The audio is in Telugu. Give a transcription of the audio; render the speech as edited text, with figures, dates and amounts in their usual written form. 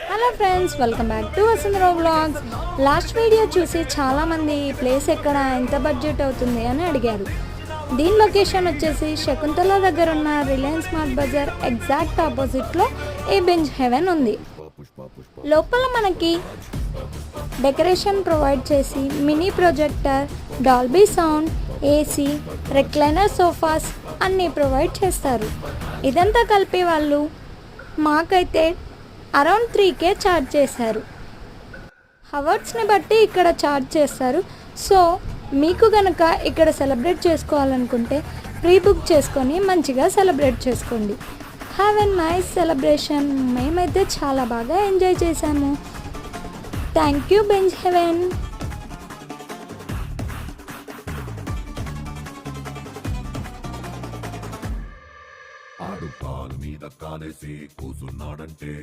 Hello friends, welcome back to Vasundhara vlogs. Last video చూసి చాలామంది ఈ ప్లేస్ ఎక్కడ, ఎంత బడ్జెట్ అవుతుంది అని అడిగారు. దీని లొకేషన్ వచ్చేసి శకుంతల దగ్గర ఉన్న రిలయన్స్ స్మార్ట్ బజార్ ఎగ్జాక్ట్ ఆపోజిట్లో ఏ బెంజ్ హెవెన్ ఉంది. లోపల మనకి డెకరేషన్ ప్రొవైడ్ చేసి mini projector, Dolby sound, AC, recliner sofas అన్నీ ప్రొవైడ్ చేస్తారు. ఇదంతా కలిపి వాళ్ళు మాకైతే అరౌండ్ 3K ఛార్జ్ చేశారు. హవర్స్ని బట్టి ఇక్కడ ఛార్జ్ చేస్తారు. సో మీకు కనుక ఇక్కడ సెలబ్రేట్ చేసుకోవాలనుకుంటే ప్రీ బుక్ చేసుకొని మంచిగా సెలబ్రేట్ చేసుకోండి. Have a nice celebration. మేమైతే చాలా బాగా ఎంజాయ్ చేశాము. Thank you Benz Heaven. ఆడు కాలు మీద కాలేసి కూసున్నాడంటే